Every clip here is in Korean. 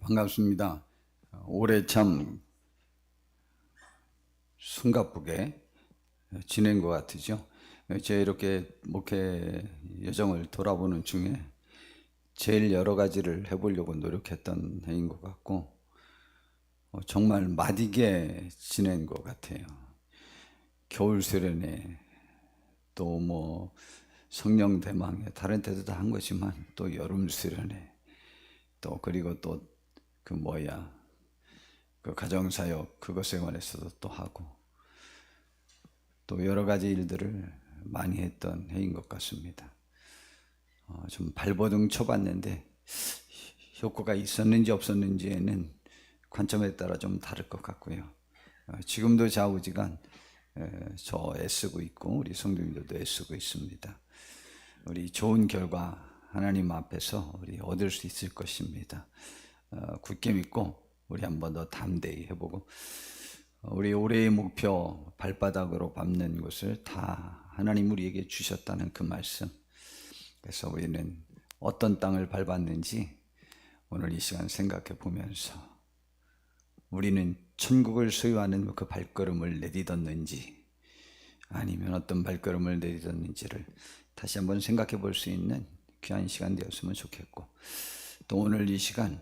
반갑습니다. 올해 참 숨가쁘게 지낸 것 같으죠. 제가 이렇게 목회 여정을 돌아보는 중에 제일 여러 가지를 해보려고 노력했던 해인 것 같고, 정말 맛있게 지낸 것 같아요. 겨울 수련회, 또 뭐 성령 대망회, 다른 데도 다 한 거지만 또 여름 수련회, 또 그리고 또 그 가정사역, 그것에 관해서도 또 하고, 또 여러 가지 일들을 많이 했던 해인 것 같습니다. 좀 발버둥 쳐봤는데 효과가 있었는지 없었는지에는 관점에 따라 좀 다를 것 같고요. 지금도 좌우지간 저 애쓰고 있고 우리 성도님들도 애쓰고 있습니다. 우리 좋은 결과 하나님 앞에서 우리 얻을 수 있을 것입니다. 굳게 믿고 우리 한 번 더 담대히 해보고, 우리 올해의 목표 발바닥으로 밟는 것을 다 하나님 우리에게 주셨다는 그 말씀, 그래서 우리는 어떤 땅을 밟았는지 오늘 이 시간 생각해 보면서 우리는 천국을 소유하는 그 발걸음을 내딛었는지 아니면 어떤 발걸음을 내딛었는지를 다시 한번 생각해 볼 수 있는 귀한 시간 되었으면 좋겠고, 또 오늘 이 시간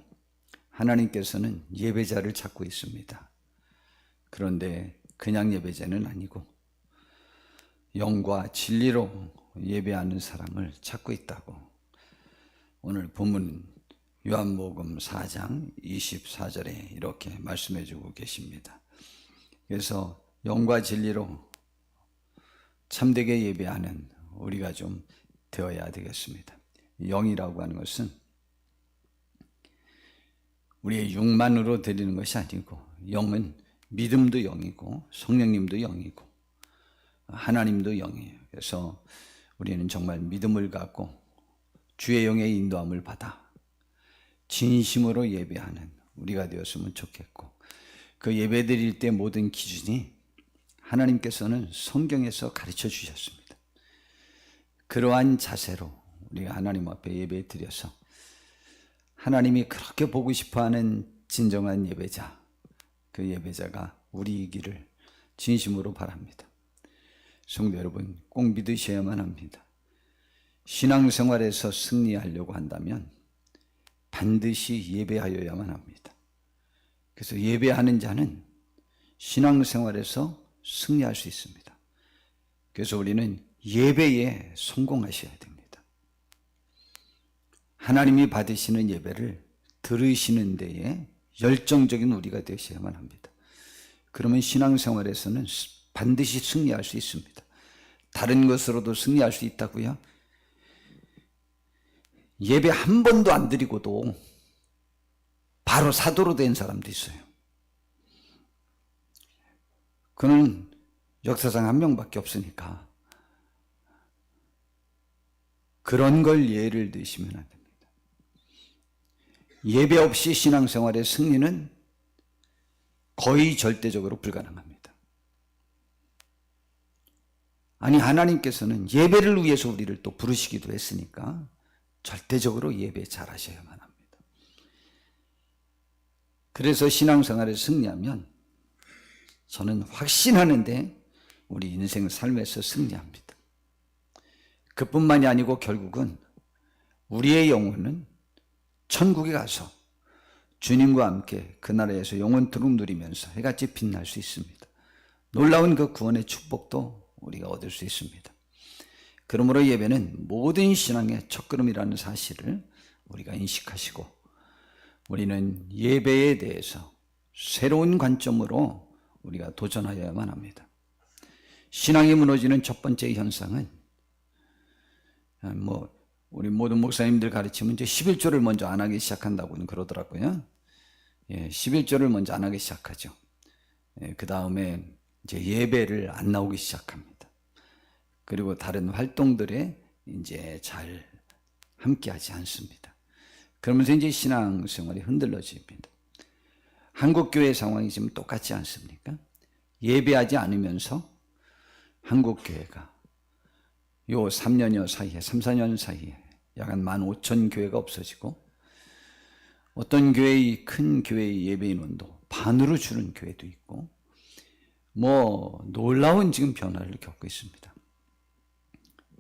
하나님께서는 예배자를 찾고 있습니다. 그런데 그냥 예배자는 아니고 영과 진리로 예배하는 사람을 찾고 있다고 오늘 본문 요한복음 4장 24절에 이렇게 말씀해 주고 계십니다. 그래서 영과 진리로 참되게 예배하는 우리가 좀 되어야 되겠습니다. 영이라고 하는 것은 우리의 육만으로 드리는 것이 아니고, 영은 믿음도 영이고 성령님도 영이고 하나님도 영이에요. 그래서 우리는 정말 믿음을 갖고 주의 영의 인도함을 받아 진심으로 예배하는 우리가 되었으면 좋겠고, 그 예배 드릴 때 모든 기준이 하나님께서는 성경에서 가르쳐 주셨습니다. 그러한 자세로 우리가 하나님 앞에 예배 드려서 하나님이 그렇게 보고 싶어하는 진정한 예배자, 그 예배자가 우리이기를 진심으로 바랍니다. 성도 여러분, 꼭 믿으셔야만 합니다. 신앙생활에서 승리하려고 한다면 반드시 예배하여야만 합니다. 그래서 예배하는 자는 신앙생활에서 승리할 수 있습니다. 그래서 우리는 예배에 성공하셔야 됩니다. 하나님이 받으시는 예배를 들으시는 데에 열정적인 우리가 되셔야만 합니다. 그러면 신앙생활에서는 반드시 승리할 수 있습니다. 다른 것으로도 승리할 수 있다고요? 예배 한 번도 안 드리고도 바로 사도로 된 사람도 있어요. 그는 역사상 한 명밖에 없으니까 그런 걸 예를 드시면 안 됩니다. 예배 없이 신앙생활의 승리는 거의 절대적으로 불가능합니다. 아니, 하나님께서는 예배를 위해서 우리를 또 부르시기도 했으니까 절대적으로 예배 잘 하셔야만 합니다. 그래서 신앙생활에 승리하면 저는 확신하는데 우리 인생 삶에서 승리합니다. 그뿐만이 아니고 결국은 우리의 영혼은 천국에 가서 주님과 함께 그 나라에서 영원토록 누리면서 해같이 빛날 수 있습니다. 놀라운 그 구원의 축복도 우리가 얻을 수 있습니다. 그러므로 예배는 모든 신앙의 첫걸음이라는 사실을 우리가 인식하시고, 우리는 예배에 대해서 새로운 관점으로 우리가 도전하여야만 합니다. 신앙이 무너지는 첫 번째 현상은 우리 모든 목사님들 가르치면 이제 11조를 먼저 안 하기 시작한다고는 그러더라고요. 11조를 먼저 안 하기 시작하죠. 그 다음에 이제 예배를 안 나오기 시작합니다. 그리고 다른 활동들에 이제 잘 함께하지 않습니다. 그러면서 이제 신앙생활이 흔들러집니다. 한국교회 상황이 지금 똑같지 않습니까? 예배하지 않으면서 한국교회가 요 3년여 사이에, 3, 4년 사이에 약 한 15,000교회가 없어지고, 어떤 교회의 큰 교회의 예배 인원도 반으로 줄은 교회도 있고 놀라운 지금 변화를 겪고 있습니다.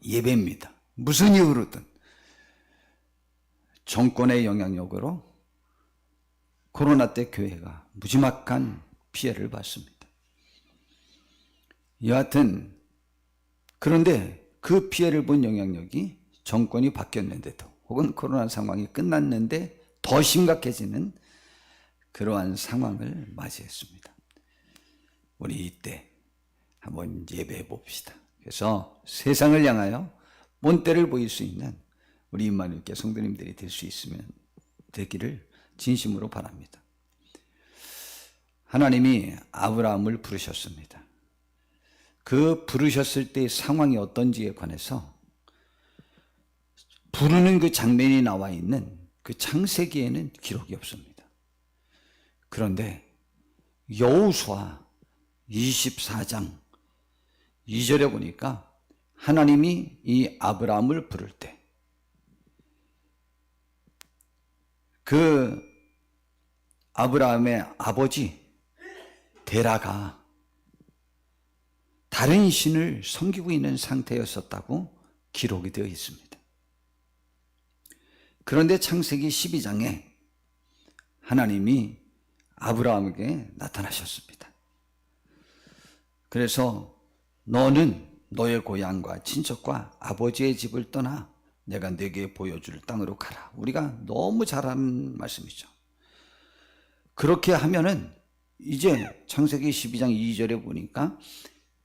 예배입니다. 무슨 이유로든 정권의 영향력으로 코로나 때 교회가 무지막한 피해를 받습니다. 여하튼 그런데 그 피해를 본 영향력이 정권이 바뀌었는데도 혹은 코로나 상황이 끝났는데 더 심각해지는 그러한 상황을 맞이했습니다. 우리 이때 한번 예배해 봅시다. 그래서 세상을 향하여 본때를 보일 수 있는 우리 임마누엘 교회 성도님들이 될 수 있으면 되기를 진심으로 바랍니다. 하나님이 아브라함을 부르셨습니다. 그 부르셨을 때의 상황이 어떤지에 관해서 부르는 그 장면이 나와 있는 그 창세기에는 기록이 없습니다. 그런데 여호수아 24장 2절에 보니까 하나님이 이 아브라함을 부를 때 그 아브라함의 아버지 데라가 다른 신을 섬기고 있는 상태였었다고 기록이 되어 있습니다. 그런데 창세기 12장에 하나님이 아브라함에게 나타나셨습니다. 그래서 너는 너의 고향과 친척과 아버지의 집을 떠나 내가 네게 보여줄 땅으로 가라. 우리가 너무 잘 아는 말씀이죠. 그렇게 하면은 이제 창세기 12장 2절에 보니까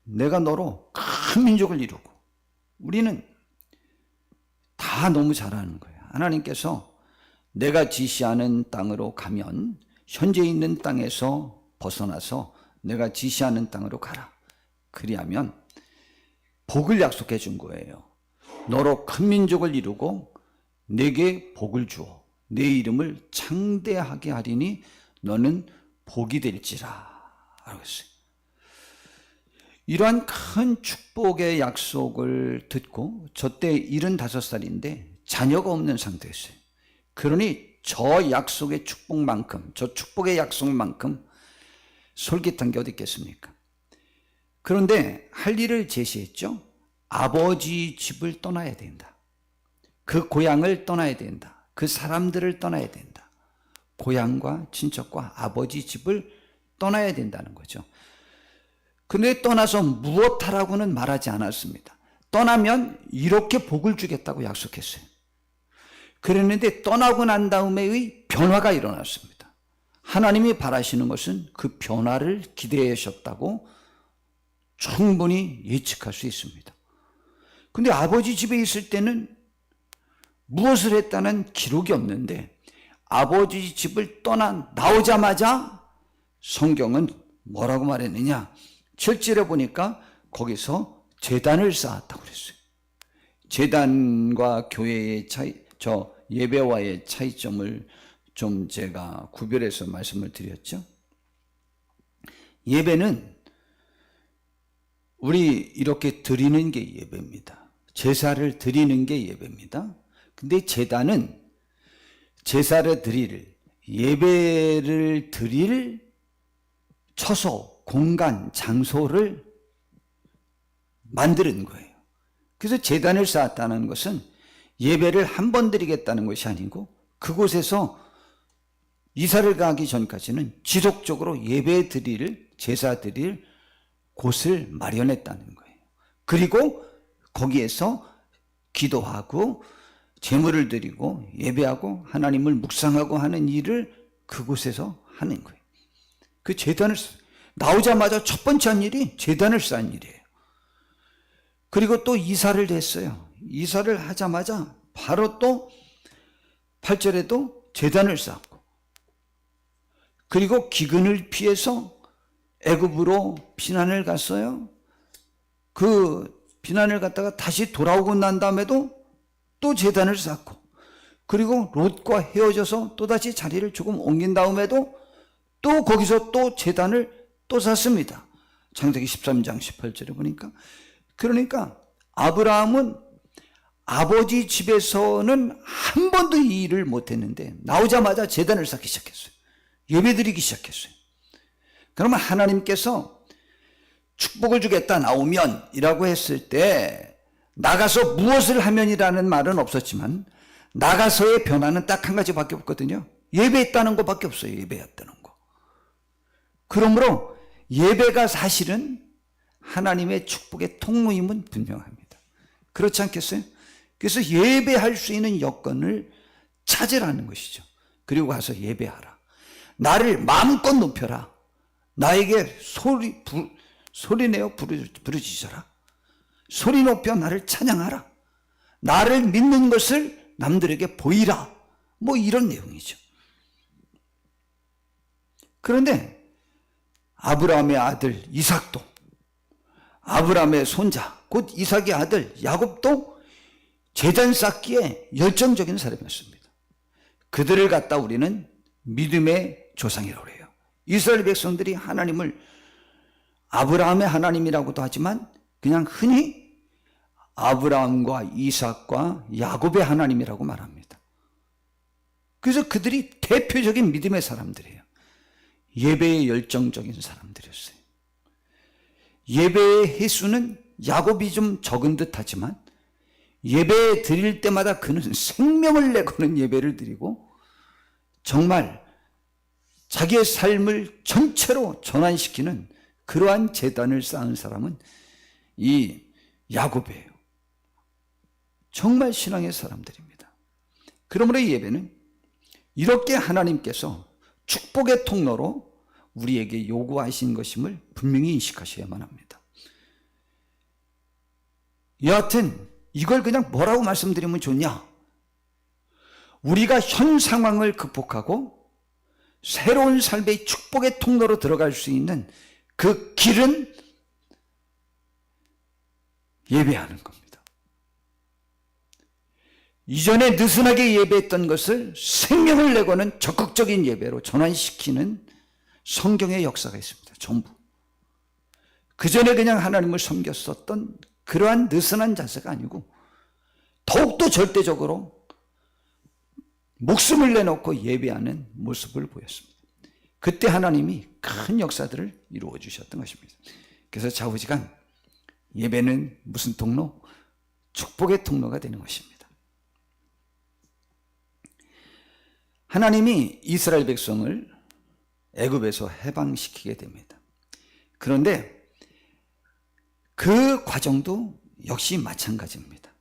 내가 너로 큰 민족을 이루고, 우리는 다 너무 잘 아는 거예요. 하나님께서 내가 지시하는 땅으로 가면 현재 있는 땅에서 벗어나서 내가 지시하는 땅으로 가라. 그리하면 복을 약속해 준 거예요. 너로 큰 민족을 이루고 내게 복을 주어 내 이름을 창대하게 하리니 너는 복이 될지라. 알겠어요. 이러한 큰 축복의 약속을 듣고 저 때 75살인데 자녀가 없는 상태였어요. 그러니 저 약속의 축복만큼, 저 축복의 약속만큼 솔깃한 게 어디 있겠습니까? 그런데 할 일을 제시했죠. 아버지 집을 떠나야 된다. 그 고향을 떠나야 된다. 그 사람들을 떠나야 된다. 고향과 친척과 아버지 집을 떠나야 된다는 거죠. 근데 떠나서 무엇하라고는 말하지 않았습니다. 떠나면 이렇게 복을 주겠다고 약속했어요. 그랬는데 떠나고 난 다음에의 변화가 일어났습니다. 하나님이 바라시는 것은 그 변화를 기대하셨다고 충분히 예측할 수 있습니다. 근데 아버지 집에 있을 때는 무엇을 했다는 기록이 없는데 아버지 집을 떠나 나오자마자 성경은 뭐라고 말했느냐? 7절에 보니까 거기서 제단을 쌓았다고 그랬어요. 제단과 교회의 차이, 저 예배와의 차이점을 좀 제가 구별해서 말씀을 드렸죠. 예배는 우리 이렇게 드리는 게 예배입니다. 제사를 드리는 게 예배입니다. 근데 제단은 제사를 드릴, 예배를 드릴 처소, 공간, 장소를 만드는 거예요. 그래서 제단을 쌓았다는 것은 예배를 한 번 드리겠다는 것이 아니고 그곳에서 이사를 가기 전까지는 지속적으로 예배 드릴, 제사 드릴 곳을 마련했다는 거예요. 그리고 거기에서 기도하고 제물을 드리고 예배하고 하나님을 묵상하고 하는 일을 그곳에서 하는 거예요. 그 제단을 나오자마자 첫 번째 한 일이 제단을 쌓은 일이에요. 그리고 또 이사를 했어요. 이사를 하자마자 바로 또 8절에도 제단을 쌓고, 그리고 기근을 피해서 애굽으로 피난을 갔어요. 그 피난을 갔다가 다시 돌아오고 난 다음에도 또 제단을 쌓고, 그리고 롯과 헤어져서 또다시 자리를 조금 옮긴 다음에도 또 거기서 또 제단을 또 쌓습니다. 창세기 13장 18절에 보니까. 그러니까 아브라함은 아버지 집에서는 한 번도 이 일을 못했는데 나오자마자 제단을 쌓기 시작했어요. 예배드리기 시작했어요. 그러면 하나님께서 축복을 주겠다 나오면 이라고 했을 때 나가서 무엇을 하면이라는 말은 없었지만 나가서의 변화는 딱 한 가지밖에 없거든요. 예배했다는 것밖에 없어요. 예배했다는 거. 그러므로 예배가 사실은 하나님의 축복의 통로임은 분명합니다. 그렇지 않겠어요? 그래서 예배할 수 있는 여건을 찾으라는 것이죠. 그리고 가서 예배하라. 나를 마음껏 높여라. 나에게 소리내어 부르짖어라. 소리 높여 나를 찬양하라. 나를 믿는 것을 남들에게 보이라. 뭐 이런 내용이죠. 그런데 아브라함의 아들 이삭도, 아브라함의 손자 곧 이삭의 아들 야곱도 제단 쌓기에 열정적인 사람이었습니다. 그들을 갖다 우리는 믿음의 조상이라고 해요. 이스라엘 백성들이 하나님을 아브라함의 하나님이라고도 하지만 그냥 흔히 아브라함과 이삭과 야곱의 하나님이라고 말합니다. 그래서 그들이 대표적인 믿음의 사람들이에요. 예배에 열정적인 사람들이었어요. 예배의 횟수는 야곱이 좀 적은 듯 하지만 예배 드릴 때마다 그는 생명을 내고는 예배를 드리고 정말 자기의 삶을 전체로 전환시키는 그러한 제단을 쌓은 사람은 이 야곱이에요. 정말 신앙의 사람들입니다. 그러므로 이 예배는 이렇게 하나님께서 축복의 통로로 우리에게 요구하신 것임을 분명히 인식하셔야만 합니다. 여하튼 이걸 그냥 뭐라고 말씀드리면 좋냐? 우리가 현 상황을 극복하고 새로운 삶의 축복의 통로로 들어갈 수 있는 그 길은 예배하는 겁니다. 이전에 느슨하게 예배했던 것을 생명을 내고는 적극적인 예배로 전환시키는 성경의 역사가 있습니다. 전부. 그전에 그냥 하나님을 섬겼었던 그러한 느슨한 자세가 아니고 더욱더 절대적으로 목숨을 내놓고 예배하는 모습을 보였습니다. 그때 하나님이 큰 역사들을 이루어 주셨던 것입니다. 그래서 좌우지간 예배는 무슨 통로? 축복의 통로가 되는 것입니다. 하나님이 이스라엘 백성을 애굽에서 해방시키게 됩니다. 그런데 그 과정도 역시 마찬가지입니다.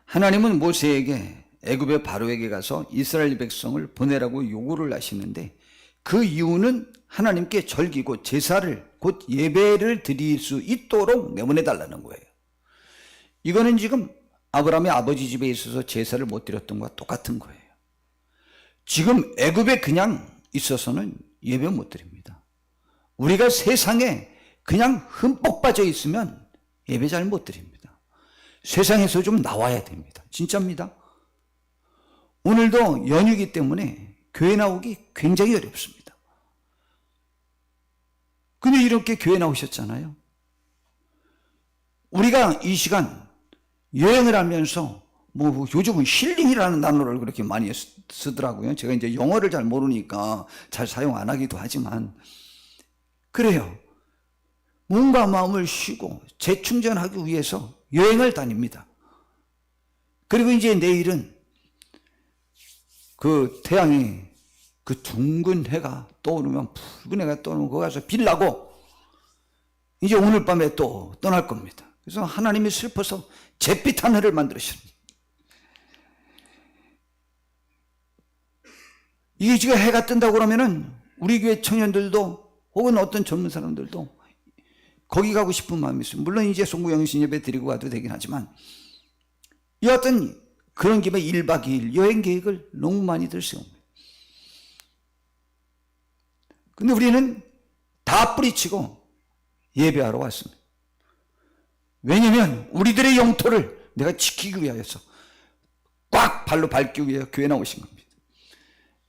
하나님은 모세에게 애굽의 바로에게 가서 이스라엘 백성을 보내라고 요구를 하시는데 그 이유는 하나님께 절기고 제사를 곧 예배를 드릴 수 있도록 내보내 달라는 거예요. 이거는 지금 아브라함의 아버지 집에 있어서 제사를 못 드렸던 것과 똑같은 거예요. 지금 애굽에 그냥 있어서는 예배 못 드립니다. 우리가 세상에 그냥 흠뻑 빠져 있으면 예배 잘 못 드립니다. 세상에서 좀 나와야 됩니다. 진짜입니다. 오늘도 연휴이기 때문에 교회 나오기 굉장히 어렵습니다. 근데 이렇게 교회 나오셨잖아요. 우리가 이 시간 여행을 하면서 뭐 요즘은 힐링이라는 단어를 그렇게 많이 쓰더라고요. 제가 이제 영어를 잘 모르니까 잘 사용 안 하기도 하지만 그래요. 몸과 마음을 쉬고 재충전하기 위해서 여행을 다닙니다. 그리고 이제 내일은 그 태양이 그 둥근 해가 떠오르면 붉은 해가 떠오르면 거기 가서 빌라고 이제 오늘 밤에 또 떠날 겁니다. 그래서 하나님이 슬퍼서 잿빛한 해를 만들으셨습니다. 이게 지금 해가 뜬다고 그러면은 우리 교회 청년들도 혹은 어떤 젊은 사람들도 거기 가고 싶은 마음이 있어요. 물론 이제 송구영신 예배 드리고 가도 되긴 하지만 여하튼 그런 김에 1박 2일 여행 계획을 너무 많이들 세웁니다. 근데 우리는 다 뿌리치고 예배하러 왔습니다. 왜냐하면 우리들의 영토를 내가 지키기 위하여서 꽉 발로 밟기 위해 교회 나오신 겁니다.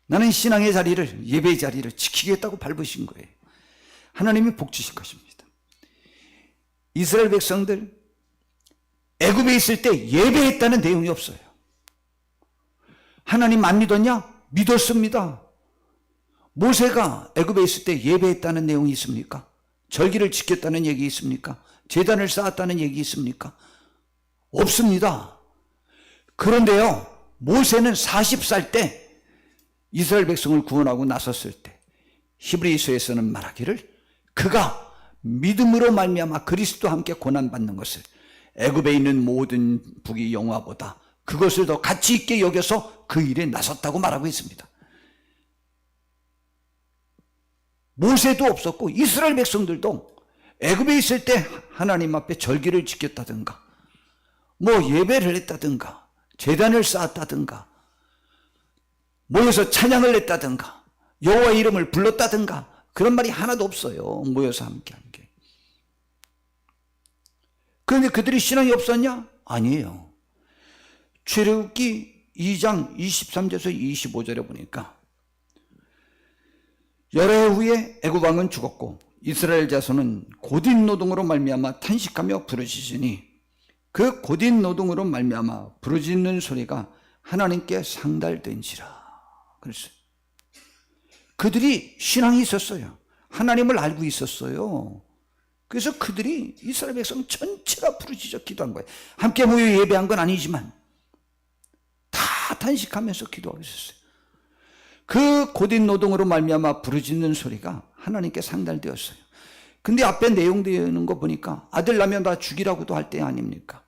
나는 신앙의 자리를, 예배의 자리를 지키겠다고 밟으신 거예요. 하나님이 복 주실 것입니다. 이스라엘 백성들 애굽에 있을 때 예배했다는 내용이 없어요. 하나님 안 믿었냐? 믿었습니다. 모세가 애굽에 있을 때 예배했다는 내용이 있습니까? 절기를 지켰다는 얘기 있습니까? 제단을 쌓았다는 얘기 있습니까? 없습니다. 그런데요, 모세는 40살 때 이스라엘 백성을 구원하고 나섰을 때 히브리서에서는 말하기를 그가 믿음으로 말미암아 그리스도와 함께 고난받는 것을 애굽에 있는 모든 북이 영화보다 그것을 더 가치 있게 여겨서 그 일에 나섰다고 말하고 있습니다. 모세도 없었고 이스라엘 백성들도 애굽에 있을 때 하나님 앞에 절기를 지켰다든가 뭐 예배를 했다든가 제단을 쌓았다든가 모여서 찬양을 했다든가 여호와 이름을 불렀다든가 그런 말이 하나도 없어요. 모여서 함께 한 게. 그런데 그들이 신앙이 없었냐? 아니에요. 출애굽기 2장 23절에서 25절에 보니까 여러 해 후에 애굽 왕은 죽었고 이스라엘 자손은 고된 노동으로 말미암아 탄식하며 부르짖으니 그 고된 노동으로 말미암아 부르짖는 소리가 하나님께 상달된지라. 그랬어요. 그들이 신앙이 있었어요. 하나님을 알고 있었어요. 그래서 그들이 이스라엘 백성 전체가 부르짖어 기도한 거예요. 함께 모여 예배한 건 아니지만 다 탄식하면서 기도하고 있었어요. 그 고된 노동으로 말미암아 부르짖는 소리가 하나님께 상달되었어요. 근데 앞에 내용되는 거 보니까 아들 나면 다 죽이라고도 할 때 아닙니까?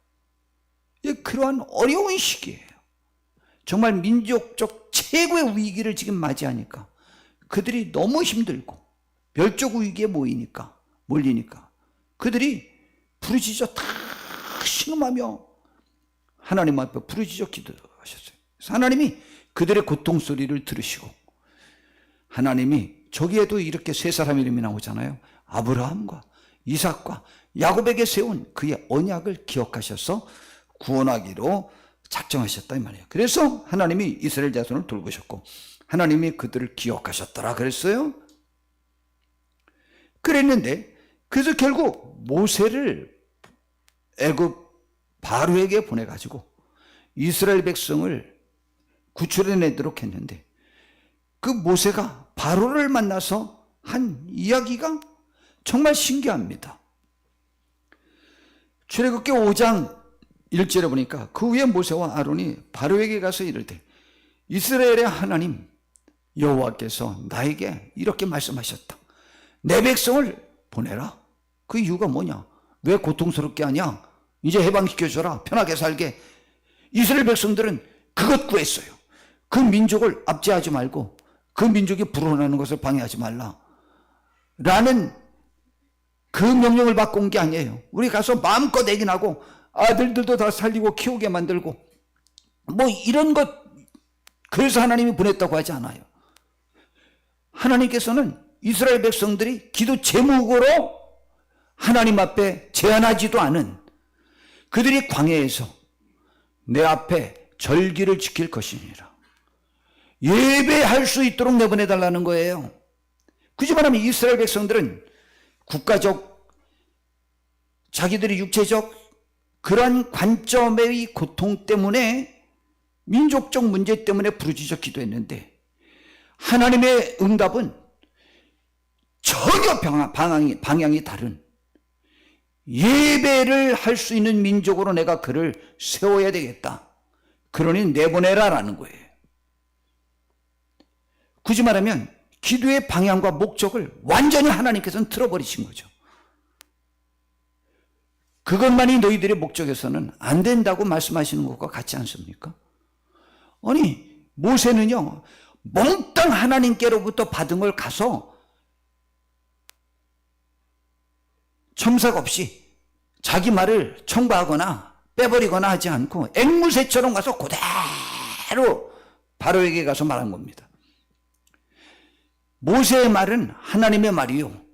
그러한 어려운 시기예요. 정말 민족적 최고의 위기를 지금 맞이하니까 그들이 너무 힘들고 멸종 위기에 몰리니까 그들이 부르짖어 다 신음하며 하나님 앞에 부르짖어 기도하셨어요. 하나님이 그들의 고통 소리를 들으시고 하나님이 저기에도 이렇게 세 사람 이름이 나오잖아요. 아브라함과 이삭과 야곱에게 세운 그의 언약을 기억하셔서 구원하기로 작정하셨다 이 말이에요. 그래서 하나님이 이스라엘 자손을 돌보셨고 하나님이 그들을 기억하셨더라 그랬어요. 그랬는데 그래서 결국 모세를 애굽 바로에게 보내가지고 이스라엘 백성을 구출해내도록 했는데 그 모세가 바로를 만나서 한 이야기가 정말 신기합니다. 출애굽기 5장 1절에 보니까 그 후에 모세와 아론이 바로에게 가서 이르되 이스라엘의 하나님 여호와께서 나에게 이렇게 말씀하셨다. 내 백성을 보내라. 그 이유가 뭐냐? 왜 고통스럽게 하냐? 이제 해방시켜줘라. 편하게 살게. 이스라엘 백성들은 그것 구했어요. 그 민족을 압제하지 말고 그 민족이 불어나는 것을 방해하지 말라. 라는 그 명령을 받고 온 게 아니에요. 우리 가서 마음껏 애긴하고 아들들도 다 살리고 키우게 만들고 뭐 이런 것 그래서 하나님이 보냈다고 하지 않아요. 하나님께서는 이스라엘 백성들이 기도 제목으로 하나님 앞에 제한하지도 않은 그들이 광야에서 내 앞에 절기를 지킬 것이니라. 예배할 수 있도록 내보내달라는 거예요. 그지 말하면 이스라엘 백성들은 국가적, 자기들의 육체적 그러한 관점의 고통 때문에 민족적 문제 때문에 부르짖어 기도했는데 하나님의 응답은 전혀 방향이 다른 예배를 할 수 있는 민족으로 내가 그를 세워야 되겠다. 그러니 내보내라 라는 거예요. 굳이 말하면 기도의 방향과 목적을 완전히 하나님께서는 틀어버리신 거죠. 그것만이 너희들의 목적에서는 안 된다고 말씀하시는 것과 같지 않습니까? 아니 모세는요 몽땅 하나님께로부터 받은 걸 가서 첨삭 없이 자기 말을 첨가하거나 빼버리거나 하지 않고 앵무새처럼 가서 그대로 바로에게 가서 말한 겁니다. 모세의 말은 하나님의 말이요.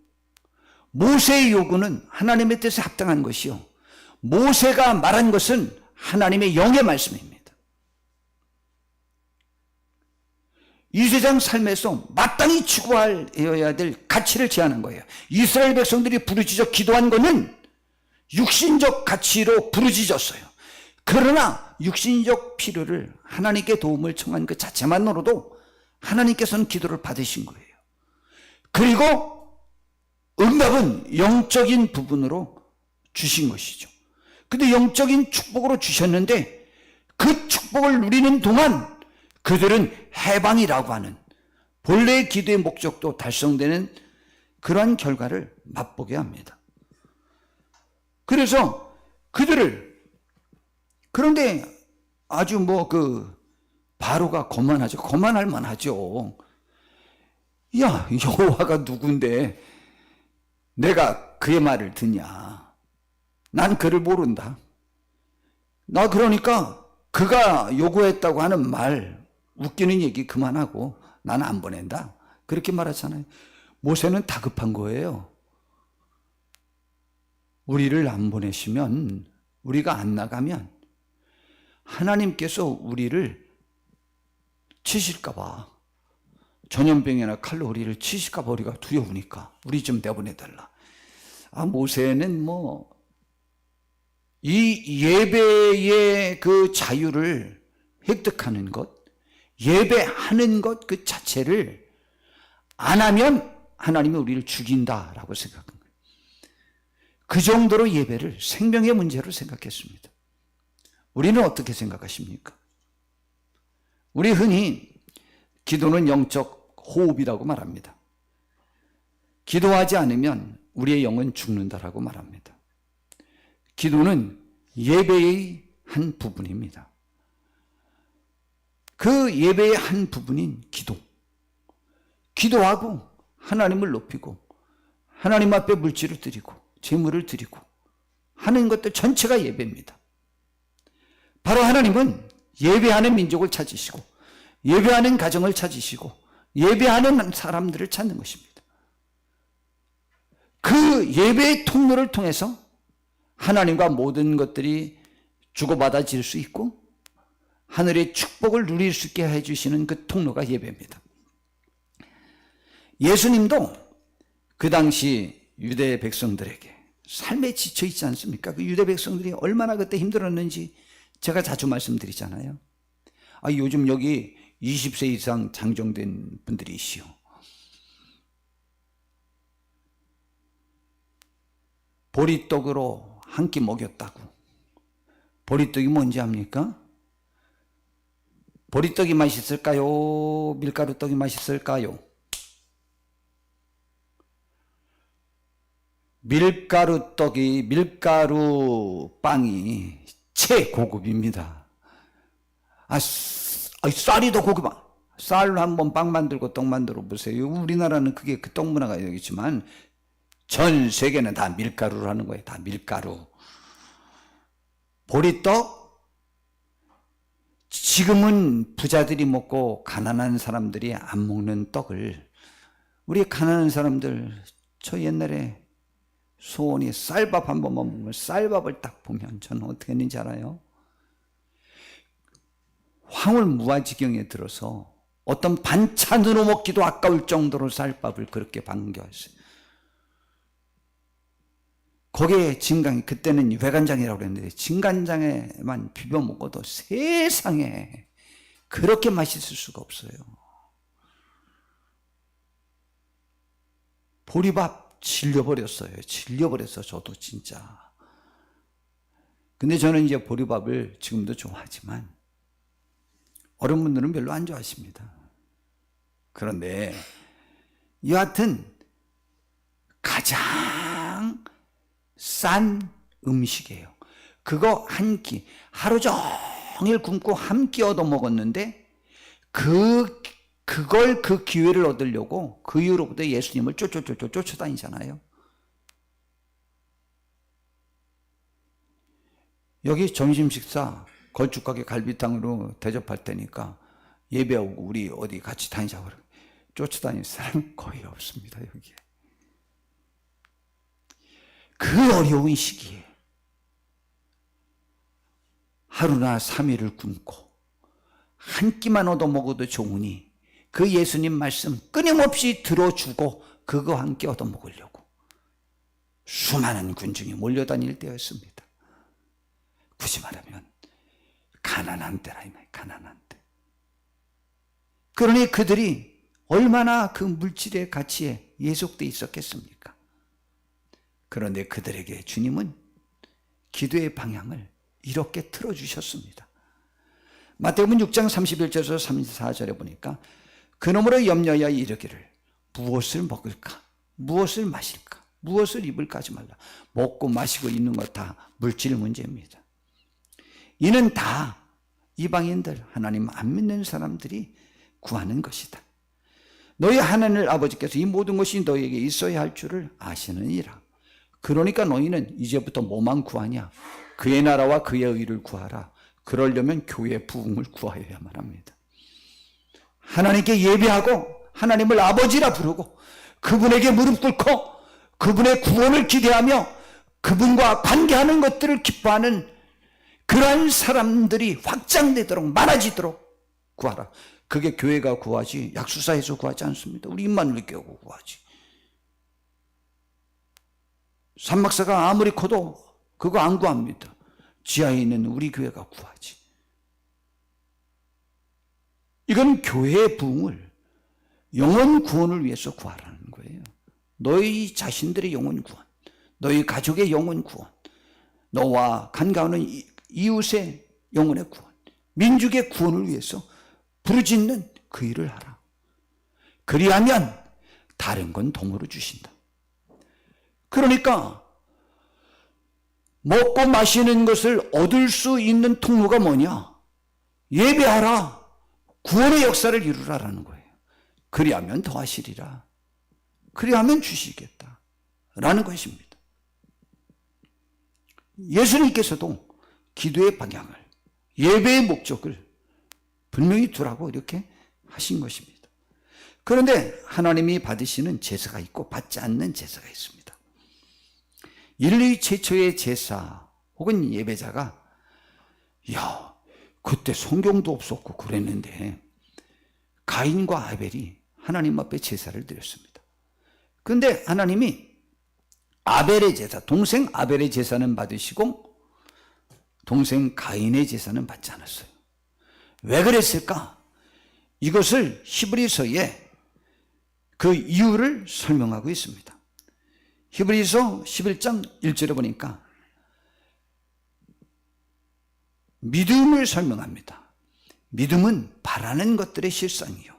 모세의 요구는 하나님의 뜻에 합당한 것이요. 모세가 말한 것은 하나님의 영의 말씀입니다. 이 세상 삶에서 마땅히 추구해야 될 가치를 제안한 거예요. 이스라엘 백성들이 부르짖어 기도한 것은 육신적 가치로 부르짖었어요. 그러나 육신적 필요를 하나님께 도움을 청한 그 자체만으로도 하나님께서는 기도를 받으신 거예요. 그리고 응답은 영적인 부분으로 주신 것이죠. 근데 영적인 축복으로 주셨는데 그 축복을 누리는 동안 그들은 해방이라고 하는 본래의 기도의 목적도 달성되는 그러한 결과를 맛보게 합니다. 그래서 그들을, 그런데 아주 바로가 거만하죠. 거만할 만하죠. 야, 여호와가 누군데 내가 그의 말을 듣냐. 난 그를 모른다. 나 그러니까 그가 요구했다고 하는 말, 웃기는 얘기 그만하고 나는 안 보낸다. 그렇게 말하잖아요. 모세는 다급한 거예요. 우리를 안 보내시면, 우리가 안 나가면 하나님께서 우리를 치실까 봐, 전염병이나 칼로 우리를 치실까 봐 우리가 두려우니까 우리 좀 내보내달라. 모세는 이 예배의 그 자유를 획득하는 것, 예배하는 것 그 자체를 안 하면 하나님이 우리를 죽인다라고 생각한 거예요. 그 정도로 예배를 생명의 문제로 생각했습니다. 우리는 어떻게 생각하십니까? 우리 흔히 기도는 영적 호흡이라고 말합니다. 기도하지 않으면 우리의 영은 죽는다라고 말합니다. 기도는 예배의 한 부분입니다. 그 예배의 한 부분인 기도. 기도하고 하나님을 높이고 하나님 앞에 물질을 드리고 제물을 드리고 하는 것들 전체가 예배입니다. 바로 하나님은 예배하는 민족을 찾으시고 예배하는 가정을 찾으시고 예배하는 사람들을 찾는 것입니다. 그 예배의 통로를 통해서 하나님과 모든 것들이 주고받아질 수 있고 하늘의 축복을 누릴 수 있게 해주시는 그 통로가 예배입니다. 예수님도 그 당시 유대 백성들에게 삶에 지쳐 있지 않습니까? 그 유대 백성들이 얼마나 그때 힘들었는지 제가 자주 말씀드리잖아요. 요즘 여기 20세 이상 장정된 분들이시오. 보리떡으로 한 끼 먹였다고. 보리떡이 뭔지 압니까? 보리떡이 맛있을까요? 밀가루떡이 맛있을까요? 밀가루떡이, 밀가루 빵이 최고급입니다. 쌀이 더 고급한. 쌀로 한번 빵 만들고 떡 만들어 보세요. 우리나라는 그게 그 떡 문화가 여기 있지만 전 세계는 다 밀가루로 하는 거예요. 다 밀가루. 보리떡? 지금은 부자들이 먹고 가난한 사람들이 안 먹는 떡을 우리 가난한 사람들, 저 옛날에 소원이 쌀밥 한 번만 먹으면 쌀밥을 딱 보면 저는 어떻게 했는지 알아요? 황홀무아지경에 들어서 어떤 반찬으로 먹기도 아까울 정도로 쌀밥을 그렇게 반겨했어요. 거기에 진간이, 그때는 외간장이라고 그랬는데 진간장에만 비벼 먹어도 세상에 그렇게 맛있을 수가 없어요. 보리밥 질려버렸어요. 질려버렸어, 저도 진짜. 근데 저는 이제 보리밥을 지금도 좋아하지만 어른분들은 별로 안 좋아하십니다. 그런데 여하튼 가장 싼 음식이에요. 그거 한 끼, 하루 종일 굶고 한 끼 얻어 먹었는데 그걸 그 기회를 얻으려고 그 이후로부터 예수님을 쫓아다니잖아요. 여기 점심 식사 걸쭉하게 갈비탕으로 대접할 테니까 예배하고 우리 어디 같이 다니자고 그러고 쫓아다니는 사람은 거의 없습니다. 여기에. 그 어려운 시기에 하루나 3일을 굶고 한 끼만 얻어 먹어도 좋으니 그 예수님 말씀 끊임없이 들어주고 그거 한 끼 얻어 먹으려고 수많은 군중이 몰려다닐 때였습니다. 굳이 말하면 가난한 때라 이 말이에요. 가난한 때. 그러니 그들이 얼마나 그 물질의 가치에 예속돼 있었겠습니까? 그런데 그들에게 주님은 기도의 방향을 이렇게 틀어주셨습니다. 마태복음 6장 31절에서 34절에 보니까 그러므로 염려하여 이르기를 무엇을 먹을까? 무엇을 마실까? 무엇을 입을까 하지 말라. 먹고 마시고 있는 것 다 물질 문제입니다. 이는 다 이방인들, 하나님 안 믿는 사람들이 구하는 것이다. 너희 하나님 아버지께서 이 모든 것이 너희에게 있어야 할 줄을 아시느니라. 그러니까 너희는 이제부터 뭐만 구하냐? 그의 나라와 그의 의를 구하라. 그러려면 교회의 부흥을 구하여야만 합니다. 하나님께 예배하고 하나님을 아버지라 부르고 그분에게 무릎 꿇고 그분의 구원을 기대하며 그분과 관계하는 것들을 기뻐하는 그러한 사람들이 확장되도록 많아지도록 구하라. 그게 교회가 구하지 약수사에서 구하지 않습니다. 우리 입만 느끼고 구하지. 산막사가 아무리 커도 그거 안 구합니다. 지하에 있는 우리 교회가 구하지. 이건 교회의 부흥을 영혼 구원을 위해서 구하라는 거예요. 너희 자신들의 영혼 구원, 너희 가족의 영혼 구원, 너와 간과하는 이웃의 영혼의 구원, 민족의 구원을 위해서 부르짖는 그 일을 하라. 그리하면 다른 건 덤으로 주신다. 그러니까 먹고 마시는 것을 얻을 수 있는 통로가 뭐냐? 예배하라. 구원의 역사를 이루라라는 거예요. 그리하면 더하시리라. 그리하면 주시겠다. 라는 것입니다. 예수님께서도 기도의 방향을, 예배의 목적을 분명히 두라고 이렇게 하신 것입니다. 그런데 하나님이 받으시는 제사가 있고 받지 않는 제사가 있습니다. 인류 최초의 제사 혹은 예배자가 야, 그때 성경도 없었고 그랬는데 가인과 아벨이 하나님 앞에 제사를 드렸습니다. 그런데 하나님이 아벨의 제사, 동생 아벨의 제사는 받으시고 동생 가인의 제사는 받지 않았어요. 왜 그랬을까? 이것을 히브리서에 그 이유를 설명하고 있습니다. 히브리서 11장 1절에 보니까 믿음을 설명합니다. 믿음은 바라는 것들의 실상이요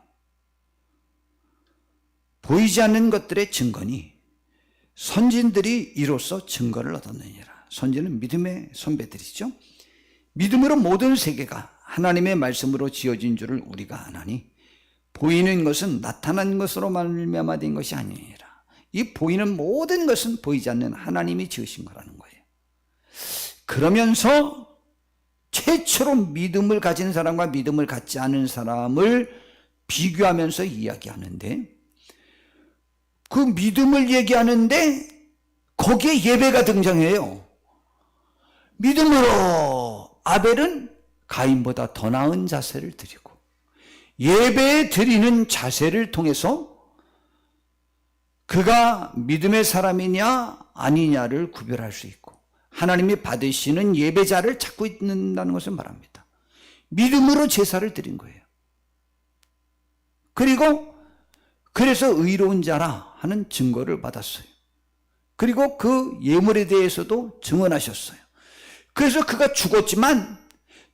보이지 않는 것들의 증거니 선진들이 이로써 증거를 얻었느니라. 선진은 믿음의 선배들이죠. 믿음으로 모든 세계가 하나님의 말씀으로 지어진 줄을 우리가 아나니 보이는 것은 나타난 것으로 말미암아 된 것이 아니니라. 이 보이는 모든 것은 보이지 않는 하나님이 지으신 거라는 거예요. 그러면서 최초로 믿음을 가진 사람과 믿음을 갖지 않은 사람을 비교하면서 이야기하는데 그 믿음을 얘기하는데 거기에 예배가 등장해요. 믿음으로 아벨은 가인보다 더 나은 자세를 드리고 예배 드리는 자세를 통해서 그가 믿음의 사람이냐 아니냐를 구별할 수 있고 하나님이 받으시는 예배자를 찾고 있는다는 것을 말합니다. 믿음으로 제사를 드린 거예요. 그리고 그래서 의로운 자라 하는 증거를 받았어요. 그리고 그 예물에 대해서도 증언하셨어요. 그래서 그가 죽었지만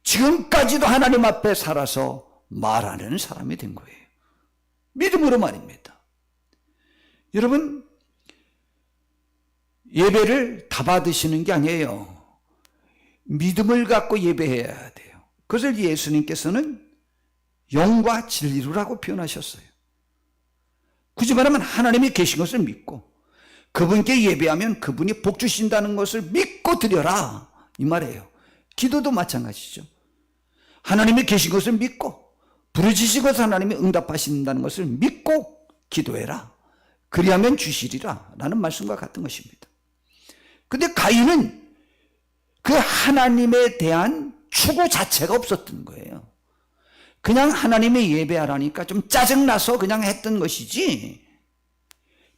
지금까지도 하나님 앞에 살아서 말하는 사람이 된 거예요. 믿음으로 말입니다. 여러분, 예배를 다 받으시는 게 아니에요. 믿음을 갖고 예배해야 돼요. 그것을 예수님께서는 영과 진리로라고 표현하셨어요. 굳이 말하면 하나님이 계신 것을 믿고 그분께 예배하면 그분이 복 주신다는 것을 믿고 드려라 이 말이에요. 기도도 마찬가지죠. 하나님이 계신 것을 믿고 부르짖으셔서 하나님이 응답하신다는 것을 믿고 기도해라. 그리하면 주시리라 라는 말씀과 같은 것입니다. 근데 가인은 그 하나님에 대한 추구 자체가 없었던 거예요. 그냥 하나님의 예배하라니까 좀 짜증나서 그냥 했던 것이지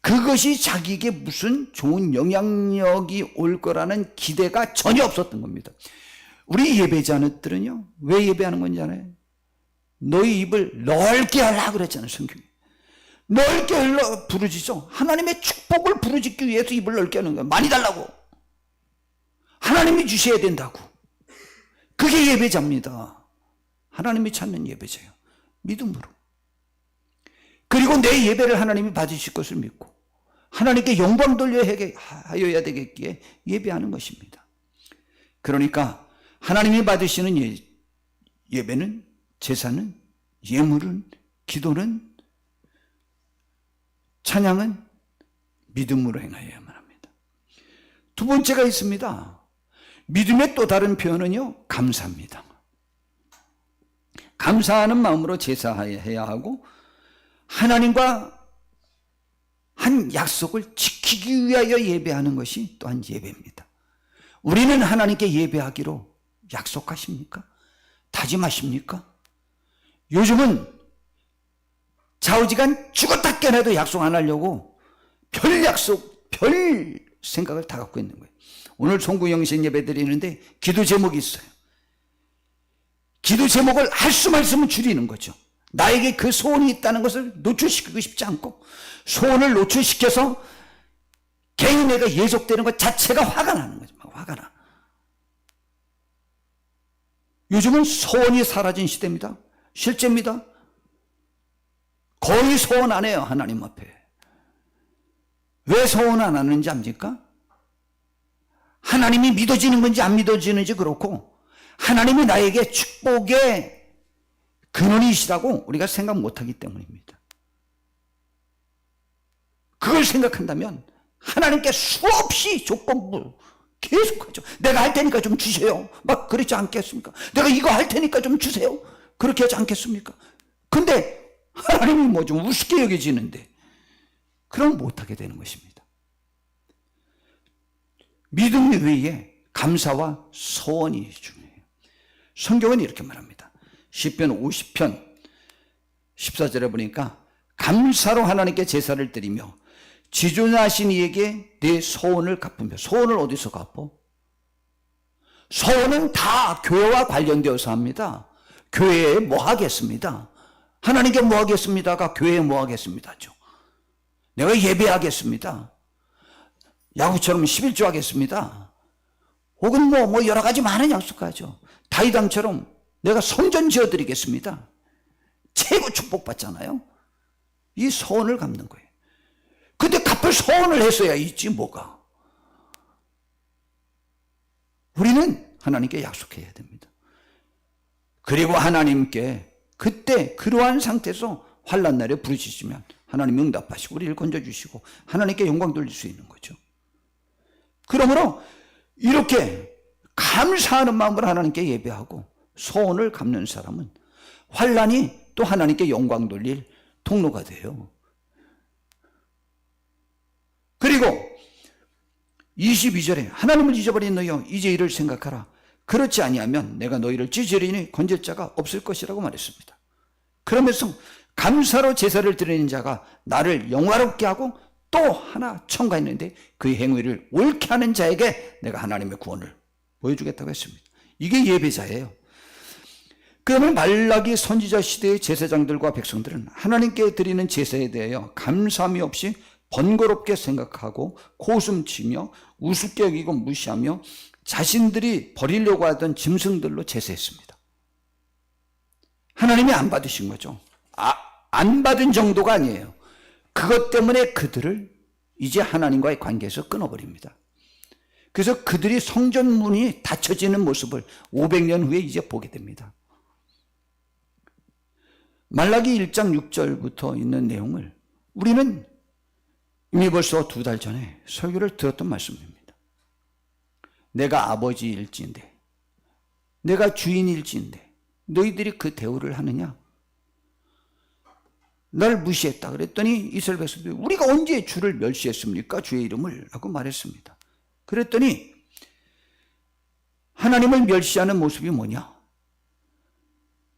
그것이 자기에게 무슨 좋은 영향력이 올 거라는 기대가 전혀 없었던 겁니다. 우리 예배자들은요, 왜 예배하는 건지 알아요? 너희 입을 넓게 하려고 그랬잖아요, 성경에. 넓게 흘러 부르짖어. 하나님의 축복을 부르짖기 위해서 입을 넓게 하는 거예요. 많이 달라고. 하나님이 주셔야 된다고. 그게 예배자입니다. 하나님이 찾는 예배자예요. 믿음으로. 그리고 내 예배를 하나님이 받으실 것을 믿고 하나님께 영광 돌려야 되겠기에 예배하는 것입니다. 그러니까 하나님이 받으시는 예배는, 제사는, 예물은, 기도는, 찬양은 믿음으로 행하여야만 합니다. 두 번째가 있습니다. 믿음의 또 다른 표현은요, 감사입니다. 감사하는 마음으로 제사해야 하고 하나님과 한 약속을 지키기 위하여 예배하는 것이 또한 예배입니다. 우리는 하나님께 예배하기로 약속하십니까? 다짐하십니까? 요즘은 좌우지간 죽었다 깨나도 약속 안 하려고 별 약속, 별 생각을 다 갖고 있는 거예요. 오늘 송구영신 예배 드리는데 기도 제목이 있어요. 기도 제목을 할 수 말씀은 줄이는 거죠. 나에게 그 소원이 있다는 것을 노출시키고 싶지 않고 소원을 노출시켜서 개인애가 예속되는 것 자체가 화가 나는 거죠. 화가 나. 요즘은 소원이 사라진 시대입니다. 실제입니다. 거의 소원 안 해요, 하나님 앞에. 왜 소원 안 하는지 압니까? 하나님이 믿어지는 건지 안 믿어지는지 그렇고 하나님이 나에게 축복의 근원이시라고 우리가 생각 못하기 때문입니다. 그걸 생각한다면 하나님께 수없이 조건부 계속하죠. 내가 할 테니까 좀 주세요. 막 그러지 않겠습니까? 내가 이거 할 테니까 좀 주세요. 그렇게 하지 않겠습니까? 근데 하나님이 뭐 좀 우습게 여겨지는데 그럼 못하게 되는 것입니다. 믿음 외에 감사와 소원이 중요해요. 성경은 이렇게 말합니다. 시편 50편 14절에 보니까 감사로 하나님께 제사를 드리며 지존하신 이에게 내 소원을 갚으며. 소원을 어디서 갚어? 소원은 다 교회와 관련되어서 합니다. 교회에 뭐 하겠습니다. 하나님께 뭐 하겠습니다가 교회에 뭐 하겠습니다죠. 내가 예배하겠습니다. 야구처럼 11조 하겠습니다. 혹은 뭐 여러 가지 많은 약속하죠. 다윗왕처럼 내가 성전 지어드리겠습니다. 최고 축복받잖아요. 이 소원을 갚는 거예요. 근데 갚을 소원을 했어야 있지 뭐가. 우리는 하나님께 약속해야 됩니다. 그리고 하나님께 그때 그러한 상태에서 환난 날에 부르시면 하나님 응답하시고 우리를 건져주시고 하나님께 영광 돌릴 수 있는 거죠. 그러므로 이렇게 감사하는 마음으로 하나님께 예배하고 소원을 갚는 사람은 환난이 또 하나님께 영광 돌릴 통로가 돼요. 그리고 22절에 하나님을 잊어버린 너희여 이제 이를 생각하라. 그렇지 아니하면 내가 너희를 찢으리니 건질 자가 없을 것이라고 말했습니다. 그러면서 감사로 제사를 드리는 자가 나를 영화롭게 하고 또 하나 첨가했는데 그 행위를 옳게 하는 자에게 내가 하나님의 구원을 보여주겠다고 했습니다. 이게 예배자예요. 그러면 말라기 선지자 시대의 제사장들과 백성들은 하나님께 드리는 제사에 대하여 감사함이 없이 번거롭게 생각하고 코웃음치며 우습게 여기고 무시하며 자신들이 버리려고 하던 짐승들로 제사했습니다. 하나님이 안 받으신 거죠. 안 받은 정도가 아니에요. 그것 때문에 그들을 이제 하나님과의 관계에서 끊어버립니다. 그래서 그들이 성전 문이 닫혀지는 모습을 500년 후에 이제 보게 됩니다. 말라기 1장 6절부터 있는 내용을 우리는 이미 벌써 2달 전에 설교를 들었던 말씀입니다. 내가 아버지일지인데 내가 주인일지인데 너희들이 그 대우를 하느냐? 날 무시했다 그랬더니 이스라엘 백성들이 우리가 언제 주를 멸시했습니까? 주의 이름을 라고 말했습니다. 그랬더니 하나님을 멸시하는 모습이 뭐냐?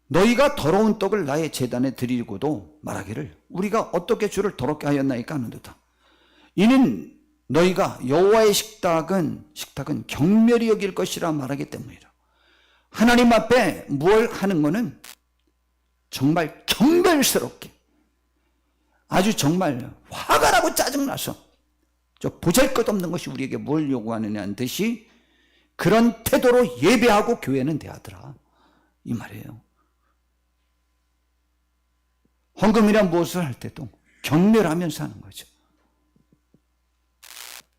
너희가 더러운 떡을 나의 제단에 드리고도 말하기를 우리가 어떻게 주를 더럽게 하였나이까 하는도다. 이는 너희가 여호와의 식탁은 경멸히 여길 것이라 말하기 때문이라. 하나님 앞에 뭘 하는 거는 정말 경멸스럽게, 아주 정말 화가 나고 짜증나서 저 보잘것없는 것이 우리에게 뭘 요구하느냐는 듯이 그런 태도로 예배하고 교회는 대하더라, 이 말이에요. 헌금이란 무엇을 할 때도 경멸하면서 하는 거죠.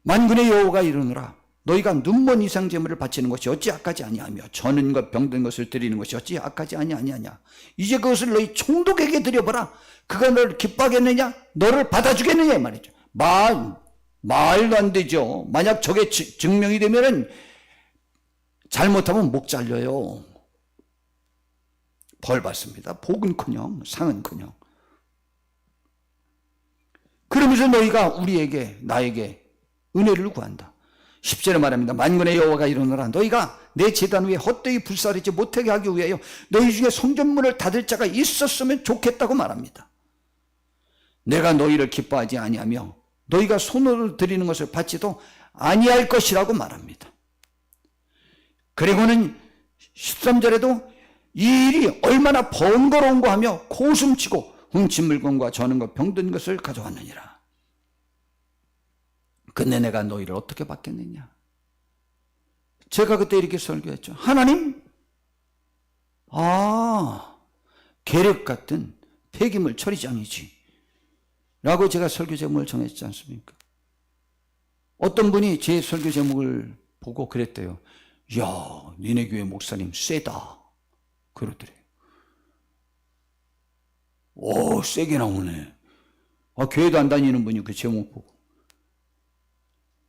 만군의 여호와가 이르노라, 너희가 눈먼 이상 제물을 바치는 것이 어찌 악하지 아니하며 저는 것 병든 것을 드리는 것이 어찌 악하지 아니하냐. 이제 그것을 너희 총독에게 드려보라. 그가 너를 기뻐하겠느냐, 너를 받아주겠느냐, 이 말이죠. 말도 안 되죠. 만약 저게 증명이 되면은 잘못하면 목 잘려요. 벌 받습니다. 복은커녕 상은커녕. 그러면서 너희가 우리에게, 나에게 은혜를 구한다. 10절에 말합니다. 만군의 여호와가 이르노라, 너희가 내 제단 위에 헛되이 불사르지 못하게 하기 위하여 너희 중에 성전문을 닫을 자가 있었으면 좋겠다고 말합니다. 내가 너희를 기뻐하지 아니하며 너희가 손으로 드리는 것을 받지도 아니할 것이라고 말합니다. 그리고는 13절에도 이 일이 얼마나 번거로운가 하며 고숨치고 훔친 물건과 저는 것 병든 것을 가져왔느니라. 근데 내가 너희를 어떻게 받겠느냐. 제가 그때 이렇게 설교했죠. 하나님, 계륵 같은 폐기물 처리장이지 라고 제가 설교 제목을 정했지 않습니까? 어떤 분이 제 설교 제목을 보고 그랬대요. 야, 니네 교회 목사님 세다 그러더래요. 오, 세게 나오네. 교회도 안 다니는 분이 그 제목 보고.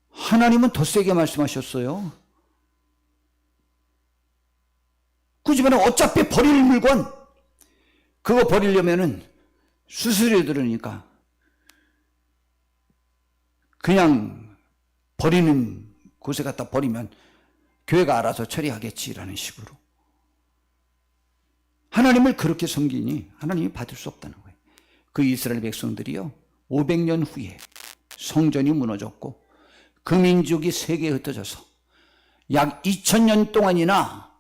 하나님은 더 세게 말씀하셨어요. 그 집안에 어차피 버릴 물건, 그거 버리려면은 수수료 들으니까 그냥 버리는 곳에 갖다 버리면 교회가 알아서 처리하겠지라는 식으로. 하나님을 그렇게 섬기니 하나님이 받을 수 없다는 거예요. 그 이스라엘 백성들이요, 500년 후에 성전이 무너졌고 그 민족이 세계에 흩어져서 약 2000년 동안이나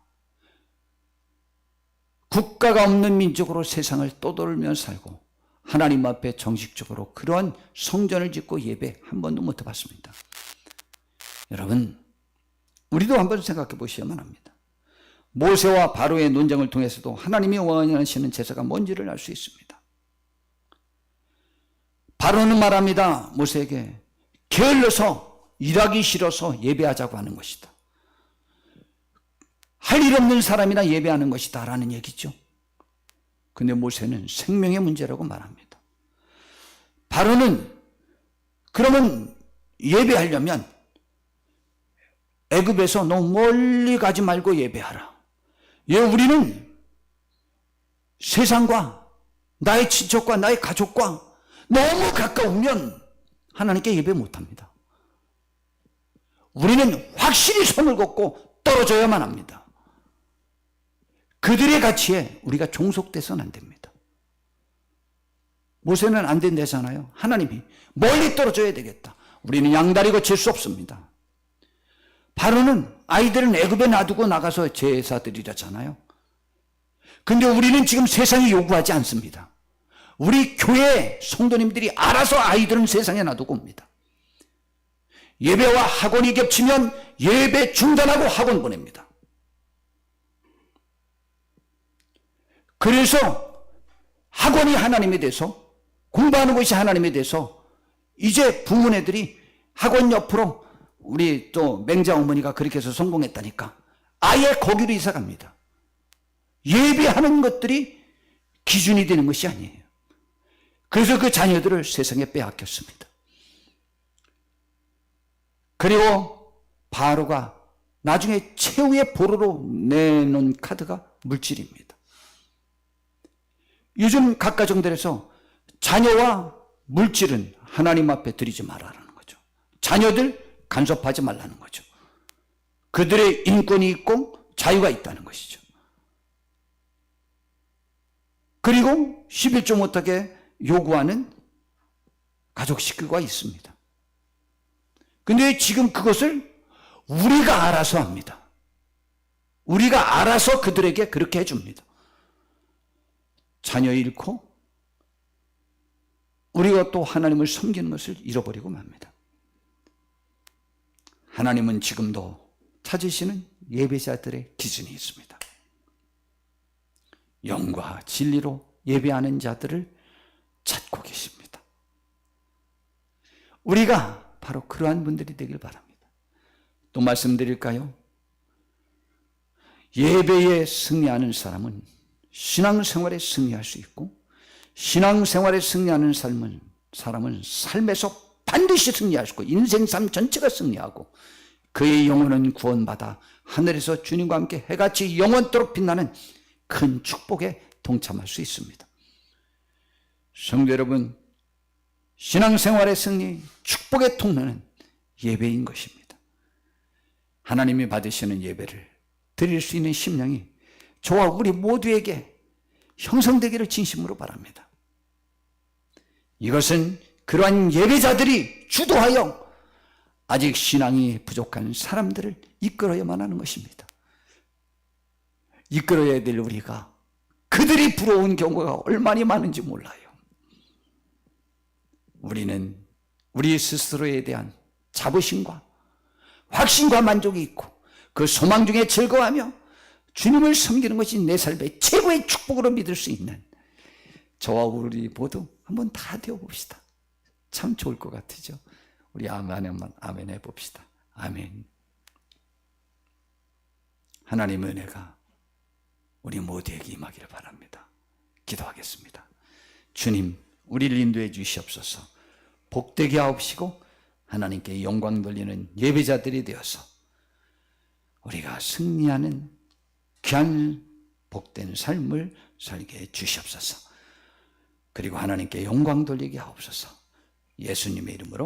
국가가 없는 민족으로 세상을 떠돌며 살고 하나님 앞에 정식적으로 그러한 성전을 짓고 예배 한 번도 못 해봤습니다. 여러분, 우리도 한번 생각해 보셔야만 합니다. 모세와 바로의 논쟁을 통해서도 하나님이 원하시는 제사가 뭔지를 알 수 있습니다. 바로는 말합니다. 모세에게 게을러서 일하기 싫어서 예배하자고 하는 것이다. 할 일 없는 사람이나 예배하는 것이다 라는 얘기죠. 근데 모세는 생명의 문제라고 말합니다. 바로는 그러면 예배하려면 애굽에서 너무 멀리 가지 말고 예배하라. 우리는 세상과 나의 친척과 나의 가족과 너무 가까우면 하나님께 예배 못합니다. 우리는 확실히 손을 걷고 떨어져야만 합니다. 그들의 가치에 우리가 종속돼서는 안 됩니다. 모세는 안 된다잖아요. 하나님이 멀리 떨어져야 되겠다. 우리는 양다리 거칠 수 없습니다. 바로는 아이들은 애굽에 놔두고 나가서 제사 드리라잖아요. 근데 우리는 지금 세상이 요구하지 않습니다. 우리 교회 성도님들이 알아서 아이들은 세상에 놔두고 옵니다. 예배와 학원이 겹치면 예배 중단하고 학원 보냅니다. 그래서 학원이 하나님에 대해서, 공부하는 것이 하나님에 대해서 이제 부모네들이 학원 옆으로, 우리 또 맹자 어머니가 그렇게 해서 성공했다니까 아예 거기로 이사 갑니다. 예배하는 것들이 기준이 되는 것이 아니에요. 그래서 그 자녀들을 세상에 빼앗겼습니다. 그리고 바로가 나중에 최후의 보루로 내놓은 카드가 물질입니다. 요즘 각 가정들에서 자녀와 물질은 하나님 앞에 드리지 말라는 거죠. 자녀들 간섭하지 말라는 거죠. 그들의 인권이 있고 자유가 있다는 것이죠. 그리고 11조 못하게 요구하는 가족 식구가 있습니다. 근데 지금 그것을 우리가 알아서 합니다. 우리가 알아서 그들에게 그렇게 해줍니다. 자녀 잃고 우리가 또 하나님을 섬기는 것을 잃어버리고 맙니다. 하나님은 지금도 찾으시는 예배자들의 기준이 있습니다. 영과 진리로 예배하는 자들을 찾고 계십니다. 우리가 바로 그러한 분들이 되길 바랍니다. 또 말씀드릴까요? 예배에 승리하는 사람은 신앙생활에 승리할 수 있고, 신앙생활에 승리하는 사람은 삶에서 반드시 승리할 수 있고, 인생 삶 전체가 승리하고, 그의 영혼은 구원받아 하늘에서 주님과 함께 해같이 영원토록 빛나는 큰 축복에 동참할 수 있습니다. 성도 여러분, 신앙생활의 승리, 축복의 통로는 예배인 것입니다. 하나님이 받으시는 예배를 드릴 수 있는 심령이 저와 우리 모두에게 형성되기를 진심으로 바랍니다. 이것은 그러한 예배자들이 주도하여 아직 신앙이 부족한 사람들을 이끌어야만 하는 것입니다. 이끌어야 될 우리가 그들이 부러운 경우가 얼마나 많은지 몰라요. 우리는 우리 스스로에 대한 자부심과 확신과 만족이 있고 그 소망 중에 즐거워하며 주님을 섬기는 것이 내 삶의 최고의 축복으로 믿을 수 있는 저와 우리 모두 한번 다 되어봅시다. 참 좋을 것 같으죠? 우리 아멘 해봅시다. 아멘. 하나님의 은혜가 우리 모두에게 임하기를 바랍니다. 기도하겠습니다. 주님, 우리를 인도해 주시옵소서. 복되게 하옵시고 하나님께 영광 돌리는 예배자들이 되어서 우리가 승리하는 귀한 복된 삶을 살게 해 주시옵소서. 그리고 하나님께 영광 돌리게 하옵소서. 예수님의 이름으로